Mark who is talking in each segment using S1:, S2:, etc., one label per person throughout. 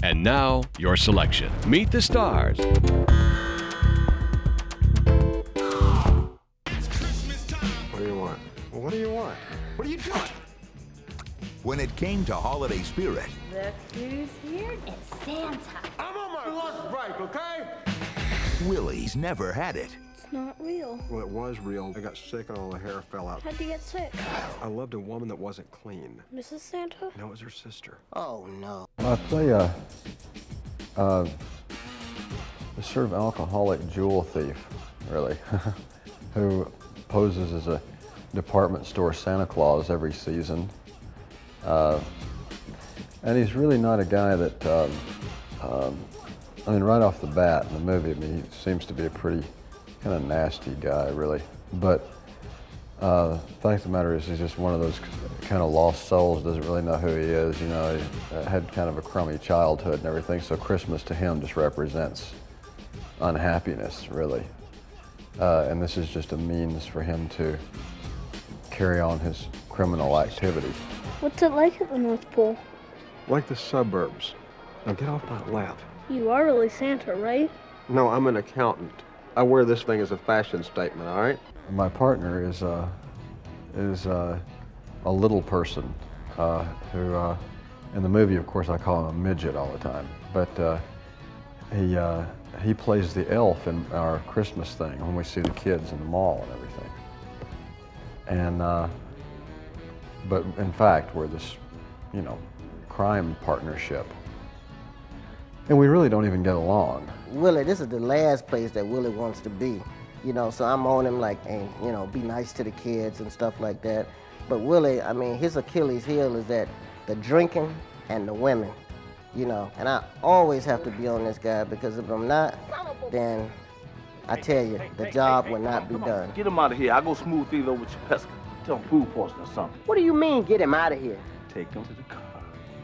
S1: And now, your selection. Meet the stars.
S2: What do you want? Well, what do you want? What are you doing?
S3: When it came to holiday spirit,
S4: Look who's here. It's Santa.
S2: I'm on my lunch break, okay?
S3: Willie's never had it.
S4: It's not real.
S2: Well, it was real. I got sick and all the hair fell out.
S4: How'd you get sick?
S2: I loved a woman that wasn't clean.
S4: Mrs. Santa?
S2: No, it was her sister.
S5: Oh, no.
S6: I play a sort of alcoholic jewel thief, really, who poses as a department store Santa Claus every season. And he's really not a guy that, I mean, right off the bat in the movie, I mean, he seems to be a pretty kind of nasty guy, really. But the fact of the matter is he's just one of those kind of lost souls, doesn't really know who he is. You know, he had kind of a crummy childhood and everything, so Christmas to him just represents unhappiness, really. And this is just a means for him to carry on his criminal activity.
S4: What's it like at the North Pole?
S2: Like the suburbs. Now get off my lap.
S4: You are really Santa, right?
S2: No, I'm an accountant. I wear this thing as a fashion statement, all right?
S6: My partner is a little person who, in the movie, of course, I call him a midget all the time. But he plays the elf in our Christmas thing when we see the kids in the mall and everything. And but in fact, we're this, you know, crime partnership, and we really don't even get along.
S5: Willie, this is the last place that Willie wants to be. You know, so I'm on him like, hey, you know, be nice to the kids and stuff like that. But Willie, I mean, his Achilles heel is that the drinking and the women, you know. And I always have to be on this guy because if I'm not, then I tell you, the job will not be done.
S7: Get him out of here. I'll go smooth things over with your pesca. Tell him food poisoning or something.
S5: What do you mean, get him out of here?
S7: Take him to the car.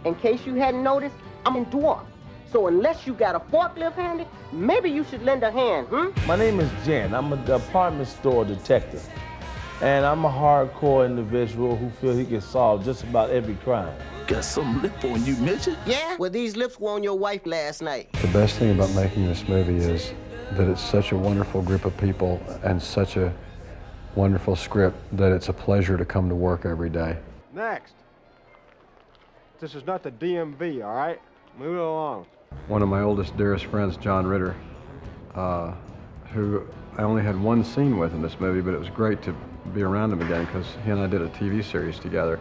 S5: In case you hadn't noticed, I'm in dwarf. So unless you got a forklift handy, maybe you should lend a hand,
S7: My name is Jen. I'm a department store detective. And I'm a hardcore individual who feels he can solve just about every crime.
S3: Got some lip on you, midget.
S5: Yeah? Well, these lips were on your wife last night.
S6: The best thing about making this movie is that it's such a wonderful group of people and such a wonderful script that it's a pleasure to come to work every day.
S2: Next. This is not the DMV, all right? Move it along.
S6: One of my oldest, dearest friends, John Ritter, who I only had one scene with in this movie, but it was great to be around him again because he and I did a TV series together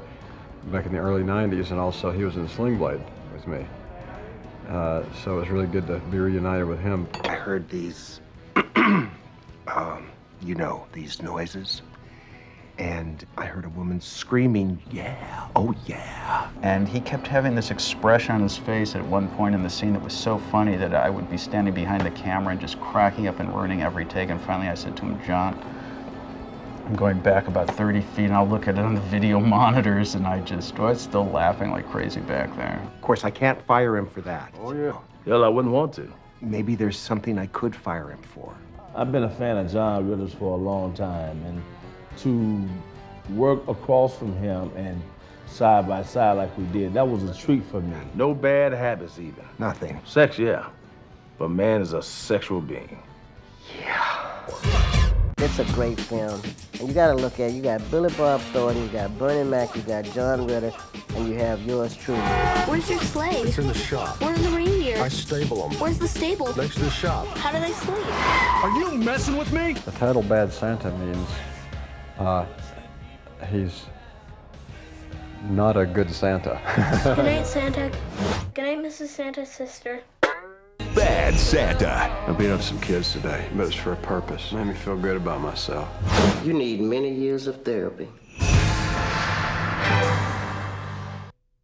S6: back in the early 90s, and also he was in Sling Blade with me. So it was really good to be reunited with him.
S8: I heard these, you know, these noises. And I heard a woman screaming, yeah, oh yeah.
S9: And he kept having this expression on his face at one point in the scene that was so funny that I would be standing behind the camera and just cracking up and ruining every take. And finally I said to him, John, I'm going back about 30 feet and I'll look at it on the video monitors, and I was still laughing like crazy back there.
S8: Of course, I can't fire him for that.
S2: Oh, yeah.
S7: Hell, I wouldn't want to.
S8: Maybe there's something I could fire him for.
S7: I've been a fan of John Ritter's for a long time, and to work across from him and side by side like we did, that was a treat for me. No bad habits either.
S8: Nothing.
S7: Sex, yeah, but man is a sexual being.
S5: It's a great film. And you gotta look at it. You got Billy Bob Thornton, you got Bernie Mac, you got John Ritter, and you have yours truly.
S4: Where's your sleigh?
S2: It's in the shop.
S4: Where's the reindeer?
S2: I stable them.
S4: Where's the stable?
S2: Next to the shop.
S4: How do they sleep?
S1: Are you messing with me?
S6: The title Bad Santa means he's not a good Santa.
S4: Good night, Santa. Good night, Mrs. Santa's sister.
S3: Bad Santa.
S2: I beat up some kids today, but it's for a purpose. Made me feel good about myself.
S5: You need many years of therapy.